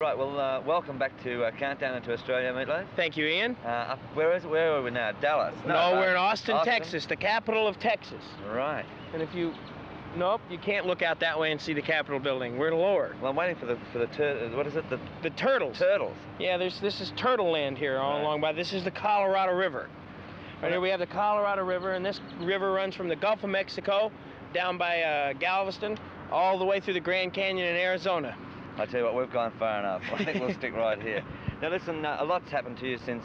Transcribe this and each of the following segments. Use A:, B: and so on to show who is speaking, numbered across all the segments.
A: Right, well, welcome back to Countdown into Australia, Meat Loaf.
B: Thank you, Ian.
A: Where are we now? Dallas?
B: No, we're in Austin, Texas, the capital of Texas.
A: Right.
B: And if you... Nope, you can't look out that way and see the Capitol building. We're lower.
A: Well, I'm waiting for the what is it?
B: The turtles.
A: Turtles.
B: Yeah, this is turtle land here all along by. This is the Colorado River. Right here we have the Colorado River, and this river runs from the Gulf of Mexico down by Galveston all the way through the Grand Canyon in Arizona.
A: I tell you what, we've gone far enough. I think we'll stick right here. Now listen, a lot's happened to you since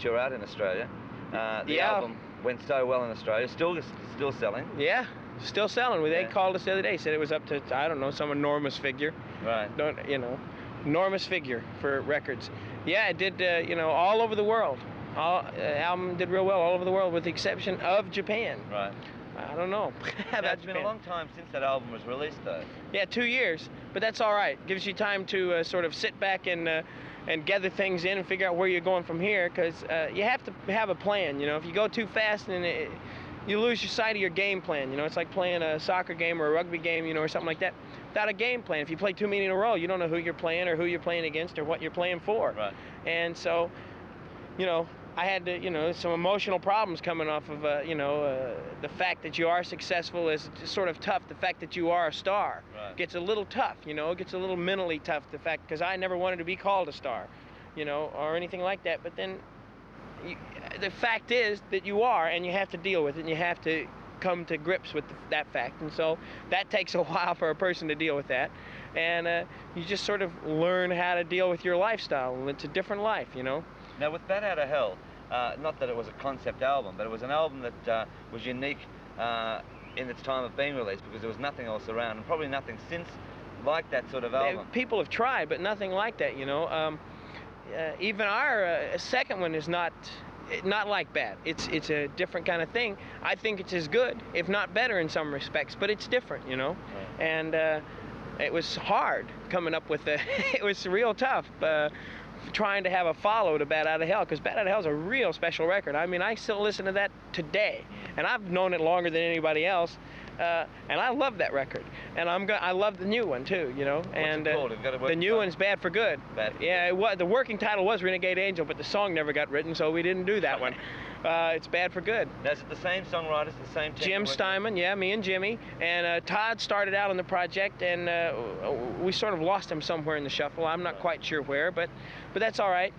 A: you're out in Australia. The album went so well in Australia, still selling.
B: Yeah, still selling. They called us the other day, said it was up to, I don't know, some enormous figure.
A: Right.
B: Enormous figure for records. Yeah, it did, all over the world. Album did real well all over the world with the exception of Japan.
A: Right.
B: I don't know.
A: It's been a long time since that album was released, though.
B: Yeah, 2 years, but that's all right. Gives you time to sort of sit back and gather things in and figure out where you're going from here, because you have to have a plan. If you go too fast, then you lose your sight of your game plan. It's like playing a soccer game or a rugby game, or something like that. Without a game plan, if you play too many in a row, you don't know who you're playing or who you're playing against or what you're playing for.
A: Right.
B: And so, I had to, some emotional problems coming off of, the fact that you are successful is sort of tough. The fact that you are a star gets a little tough, it gets a little mentally tough, the fact, because I never wanted to be called a star, or anything like that. But then the fact is that you are, and you have to deal with it, and you have to come to grips with that fact. And so that takes a while for a person to deal with that. And you just sort of learn how to deal with your lifestyle. It's a different life,
A: Now, with Bat Out of Hell, not that it was a concept album, but it was an album that was unique in its time of being released, because there was nothing else around, and probably nothing since like that sort of album.
B: People have tried, but nothing like that, even our second one is not like Bat. It's a different kind of thing. I think it's as good, if not better in some respects, but it's different,
A: Right.
B: And it was hard coming up with it was real tough. Trying to have a follow to Bat Out of Hell, because Bat Out of Hell is a real special record. I mean, I still listen to that today, and I've known it longer than anybody else, and I love that record. And I love the new one too, And the new one's Bad for Good. The working title was Renegade Angel, but the song never got written, so we didn't do that one. It's Bad for Good.
A: Now, is it the same songwriters, the same team?
B: Jim Steinman, yeah, me and Jimmy. And Todd started out on the project, and we sort of lost him somewhere in the shuffle. I'm not quite sure where, but that's all right,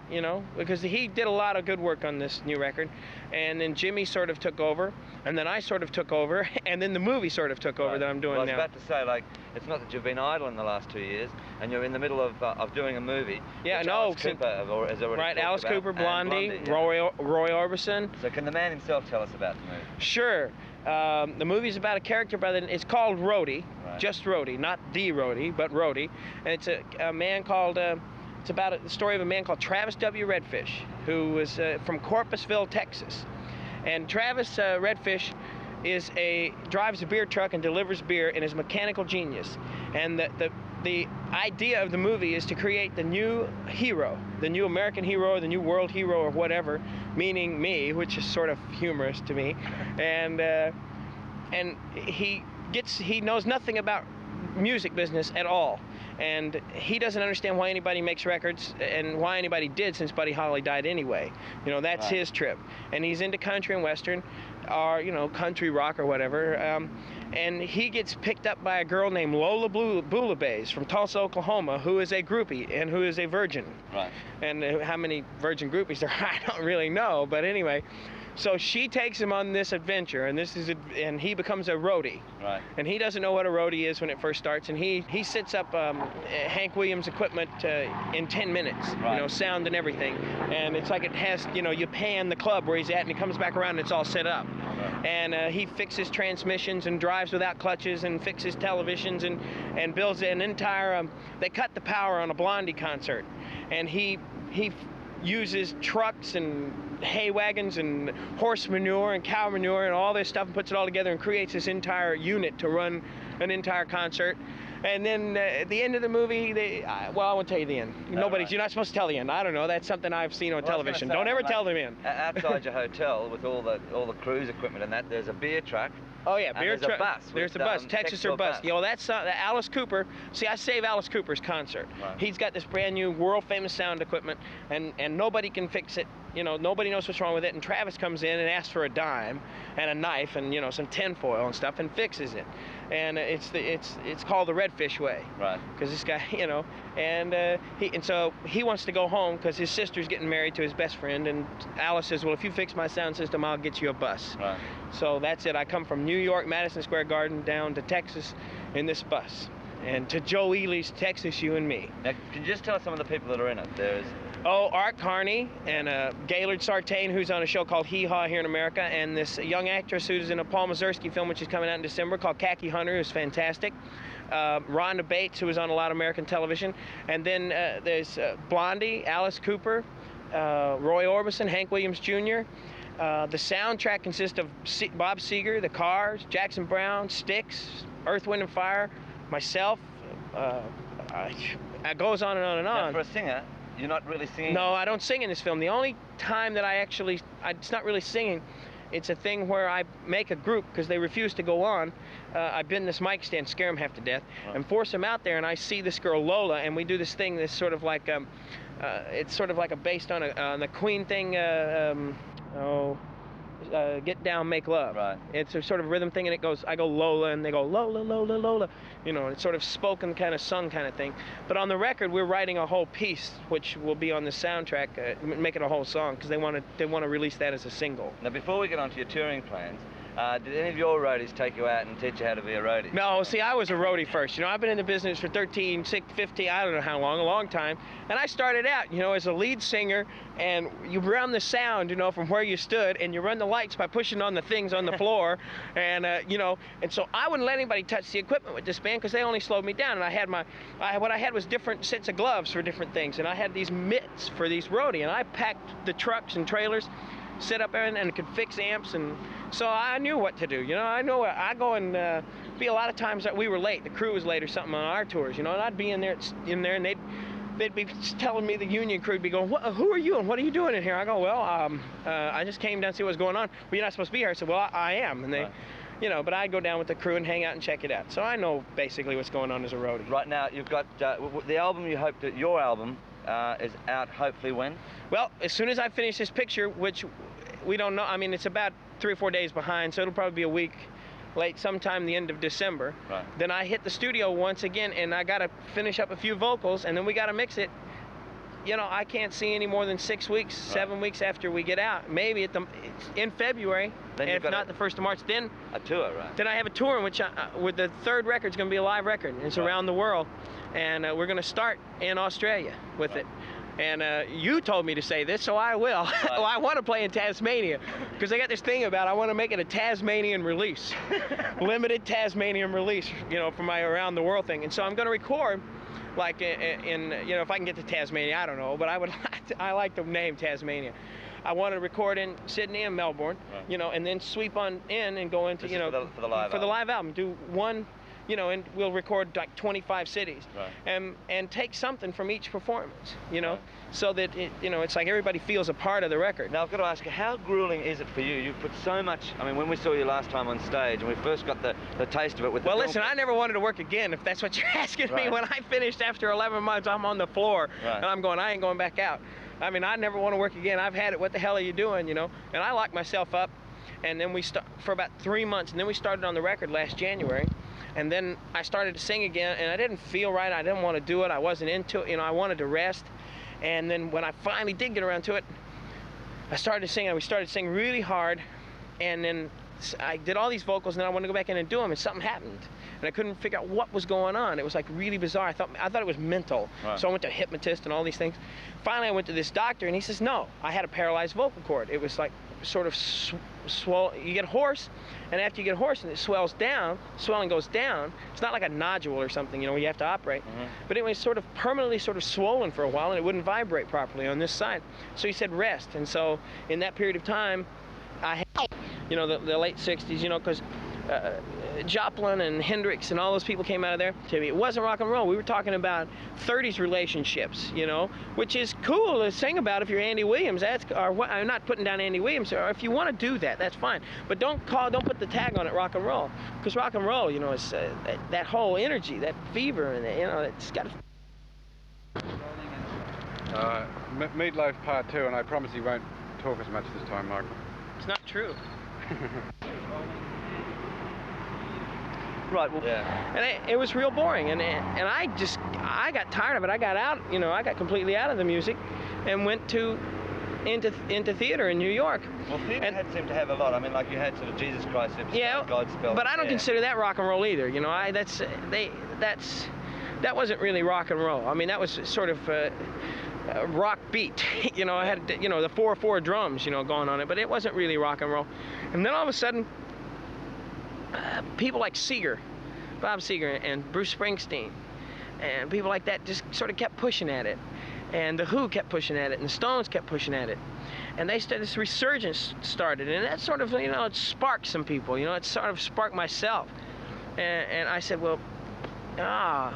B: because he did a lot of good work on this new record. And then Jimmy sort of took over, and then I sort of took over, and then the movie sort of took over that I'm doing now.
A: I was about to say, it's not that you've been idle in the last 2 years, and you're in the middle of doing a movie.
B: Yeah, no.
A: Alice Cooper has already
B: right, Alice Cooper, Blondie, Roy Orbison.
A: So can the man himself tell us about the movie?
B: Sure. The movie's about a character it's called Roadie, just Roadie, not the Roadie, but Roadie. And it's a man called, it's about the story of a man called Travis W. Redfish, who was from Corpusville, Texas. And Travis Redfish drives a beer truck and delivers beer, and is a mechanical genius. And the idea of the movie is to create the new hero, the new American hero, or the new world hero, or whatever, meaning me, which is sort of humorous to me. And he knows nothing about music business at all. And he doesn't understand why anybody makes records, and why anybody did, since Buddy Holly died anyway. That's his trip. And he's into country and western, or country rock or whatever. And he gets picked up by a girl named Lola Boulabays from Tulsa, Oklahoma, who is a groupie and who is a virgin.
A: Right.
B: And how many virgin groupies there are, I don't really know. But anyway, so she takes him on this adventure, and and he becomes a roadie.
A: Right.
B: And he doesn't know what a roadie is when it first starts, and he sets up Hank Williams equipment in 10 minutes, sound and everything. And it's like it has, you pan the club where he's at, and he comes back around and it's all set up.
A: Right.
B: And he fixes transmissions and drives without clutches and fixes televisions and builds an entire, they cut the power on a Blondie concert. And he uses trucks and hay wagons and horse manure and cow manure and all this stuff, and puts it all together and creates this entire unit to run an entire concert. And then at the end of the movie, I won't tell you the end. You're not supposed to tell the end. I don't know. That's something I've seen on television. Don't ever tell them in.
A: Outside your hotel with all the cruise equipment and that, there's a beer truck
B: Oh yeah,
A: And
B: beer
A: there's a bus.
B: There's a bus, Texas or bus. You know, that's Alice Cooper. See, I save Alice Cooper's concert.
A: Right.
B: He's got this brand new world famous sound equipment, and nobody can fix it. You know, nobody knows what's wrong with it. And Travis comes in and asks for a dime and a knife and, you know, some tinfoil and stuff, and fixes it. And it's called the Redfish way.
A: Right.
B: Because this guy, you know, and so he wants to go home because his sister's getting married to his best friend, and Alice says, well, if you fix my sound system, I'll get you a bus.
A: Right.
B: So that's it. I come from New York, Madison Square Garden, down to Texas in this bus, and to Joe Ely's Texas, You and Me.
A: Now, can you just tell us some of the people that are in it? There's
B: Art Carney and Gaylord Sartain, who's on a show called Hee Haw here in America, and this young actress who's in a Paul Mazursky film, which is coming out in December, called Khaki Hunter, who's fantastic. Rhonda Bates, who was on a lot of American television. And then there's Blondie, Alice Cooper, Roy Orbison, Hank Williams Jr. The soundtrack consists of Bob Seger, The Cars, Jackson Browne, Styx, Earth, Wind and Fire, myself. It goes on and on and on.
A: Now, for a singer, you're not really singing?
B: No, I don't sing in this film. The only time that it's not really singing, it's a thing where I make a group because they refuse to go on. I bend this mic stand, scare them half to death, and force them out there, and I see this girl Lola, and we do this thing that's sort of like, it's sort of like based on the Queen thing, Get Down, Make Love.
A: Right.
B: It's a sort of rhythm thing, and it goes, I go Lola, and they go Lola, Lola, Lola. You know, it's sort of spoken kind of sung kind of thing. But on the record, we're writing a whole piece, which will be on the soundtrack, make it a whole song, because they want to release that as a single.
A: Now, before we get on to your touring plans, did any of your roadies take you out and teach you how to be a roadie?
B: No, see, I was a roadie first. You know, I've been in the business for 13, 15, I don't know how long, a long time. And I started out, you know, as a lead singer, and you run the sound, you know, from where you stood, and you run the lights by pushing on the things on the floor. And, you know, and so I wouldn't let anybody touch the equipment with this band because they only slowed me down. And I had what I had was different sets of gloves for different things. And I had these mitts for these roadie, and I packed the trucks and trailers, set up and could fix amps, and so I knew what to do. You know, I know I go and be a lot of times that we were late, the crew was late or something on our tours, you know, and I'd be in there and they'd be telling me, the union crew would be going, who are you and what are you doing in here? I go, well, I just came down to see what's going on. Well, you're not supposed to be here. I said, well, I am. And they,
A: right.
B: You know, but I'd go down with the crew and hang out and check it out. So I know basically what's going on as a roadie.
A: Right now, you've got the album. You hope that your album is out hopefully when?
B: Well, as soon as I finish this picture, which we don't know. I mean, it's about 3 or 4 days behind, so it'll probably be a week late, sometime the end of December.
A: Right.
B: Then I hit the studio once again, and I got to finish up a few vocals, and then we got to mix it. You know, I can't see any more than 6 weeks,
A: right.
B: 7 weeks after we get out. Maybe in February,
A: then
B: if not the 1st of March. Then
A: a tour, right?
B: Then I have a tour in which, with the third record's going to be a live record. It's
A: right.
B: around the world, and we're going to start in Australia with it. And you told me to say this, so I will.
A: Right.
B: Well, I want to play in Tasmania, because I got this thing about I want to make it a Tasmanian release, limited Tasmanian release, you know, for my around the world thing. And so I'm going to record, like in you know, if I can get to Tasmania, I don't know, but I like the name Tasmania. I want to record in Sydney and Melbourne, right. You know, and then sweep on in and go into, you know,
A: for the live album.
B: Do one. You know, and we'll record like 25 cities,
A: right.
B: and take something from each performance, you know,
A: right.
B: So that you know, it's like everybody feels a part of the record.
A: Now I've got to ask you, how grueling is it for you? You've put so much. I mean, when we saw you last time on stage, and we first got the taste of it with.
B: Well, listen, I never wanted to work again. If that's what you're asking
A: right.
B: me, when I finished after 11 months, I'm on the floor,
A: right.
B: And I'm going, I ain't going back out. I mean, I never want to work again. I've had it. What the hell are you doing? You know, and I locked myself up, and then we for about 3 months, and then we started on the record last January. And then I started to sing again, and I didn't feel right. I didn't want to do it. I wasn't into it. You know, I wanted to rest. And then when I finally did get around to it, I started to sing, and we started to sing really hard. And then I did all these vocals, and then I wanted to go back in and do them, and something happened. And I couldn't figure out what was going on. It was like really bizarre. I thought it was mental. Right. So I went to a hypnotist and all these things. Finally, I went to this doctor, and he says, no, I had a paralyzed vocal cord. It was like sort of swollen. You get hoarse, and after you get hoarse and it swells down, swelling goes down. It's not like a nodule or something, you know, where you have to operate. Mm-hmm. But anyway, sort of permanently sort of swollen for a while, and it wouldn't vibrate properly on this side. So he said rest. And so in that period of time, I had, you know, the late 60s, you know, because Joplin and Hendrix and all those people came out of there. To me, it wasn't rock and roll. We were talking about 30s relationships, you know, which is cool to sing about if you're Andy Williams. I'm not putting down Andy Williams, or if you want to do that, that's fine. But don't put the tag on it rock and roll, because rock and roll, you know, is that whole energy, that fever, and you know, it's got.
C: Meat Loaf Part 2, and I promise you won't talk as much this time, Michael.
B: It's not true.
A: Right. Well,
B: yeah. And it was real boring, and I got tired of it. I got out, you know, I got completely out of the music, and went into theater in New York.
A: Well, theater seemed to have a lot. I mean, like you had sort of Jesus Christ Superstar,
B: yeah,
A: Godspell.
B: But I don't consider that rock and roll either. You know, that wasn't really rock and roll. I mean, that was sort of rock beat. You know, I had, you know, the 4/4 drums, you know, going on it, but it wasn't really rock and roll. And then all of a sudden, people like Bob Seger and Bruce Springsteen, and people like that just sort of kept pushing at it. And the Who kept pushing at it, and the Stones kept pushing at it. And this resurgence started, and that sort of, you know, it sparked some people, you know, it sort of sparked myself. And I said, well,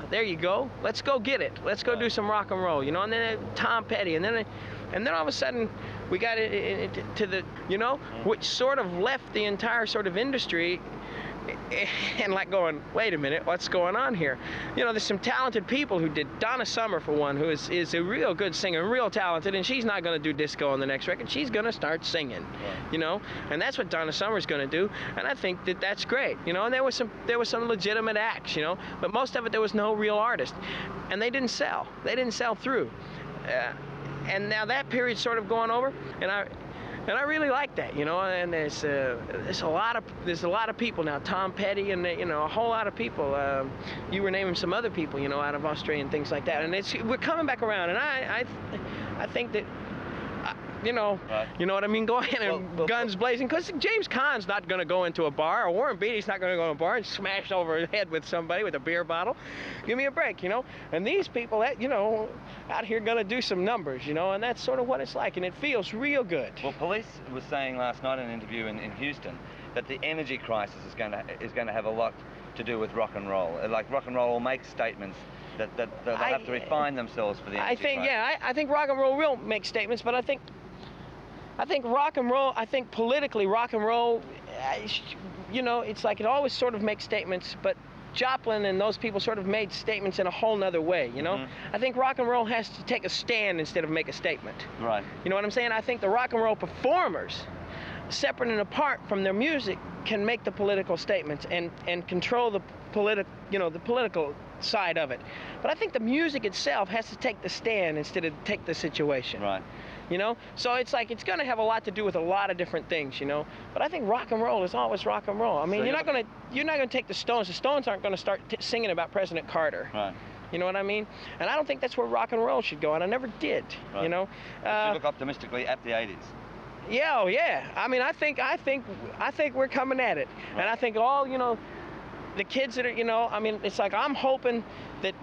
B: there you go. Let's go get it. Let's go do some rock and roll, you know. And then Tom Petty, and then all of a sudden we got into the, you know, which sort of left the entire sort of industry, and like going, wait a minute, what's going on here? You know, there's some talented people who did. Donna Summer, for one, who is a real good singer, real talented, and she's not going to do disco on the next record. She's going to start singing, you know, and that's what Donna Summer's going to do, and I think that's great, you know. And there was some legitimate acts, you know, but most of it there was no real artist, and they didn't sell. They didn't sell through, and now that period's sort of going over, and I really like that, you know. And there's a lot of people now. Tom Petty, and you know, a whole lot of people. You were naming some other people, you know, out of Australia and things like that. And we're coming back around. And I think that, you know, you know what I mean. Go ahead and guns blazing, because James Caan's not going to go into a bar, or Warren Beatty's not going to go to a bar and smash over his head with somebody with a beer bottle. Give me a break, you know. And these people that, you know, out here going to do some numbers, you know, and that's sort of what it's like, and it feels real good.
A: Well, Police was saying last night in an interview in Houston that the energy crisis is going to have a lot to do with rock and roll. Like rock and roll will make statements that they'll have to refine themselves for the energy crisis.
B: Yeah, I think rock and roll will make statements, but I think rock and roll, I think politically rock and roll, you know, it's like it always sort of makes statements, but Joplin and those people sort of made statements in a whole nother way, you know? I think rock and roll has to take a stand instead of make a statement. Right. You know what I'm saying? I think the rock and roll performers, separate and apart from their music, can make the political statements and control the political side of it. But I think the music itself has to take the stand instead of take the situation. Right. You know, so it's like it's going to have a lot to do with a lot of different things, you know. But I think rock and roll is always rock and roll. I mean, so you're not going to take the Stones. The Stones aren't going to start singing about President Carter. Right. You know what I mean? And I don't think that's where rock and roll should go, and I never did. Right. You know.
A: You look optimistically at the 80s.
B: Yeah, oh yeah. I mean, I think we're coming at it, right. And I think all, you know, the kids that are, you know, I mean, it's like I'm hoping that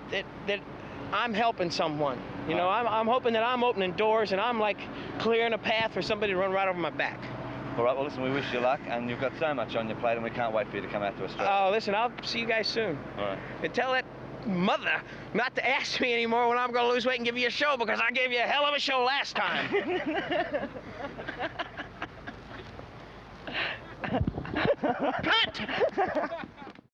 B: I'm helping someone. You know, I'm hoping that I'm opening doors and I'm like clearing a path for somebody to run right over my back.
A: All right, well, listen, we wish you luck, and you've got so much on your plate, and we can't wait for you to come out to Australia.
B: Oh, listen, I'll see you guys soon. All right. And tell that mother not to ask me anymore when I'm going to lose weight and give you a show, because I gave you a hell of a show last time. Cut!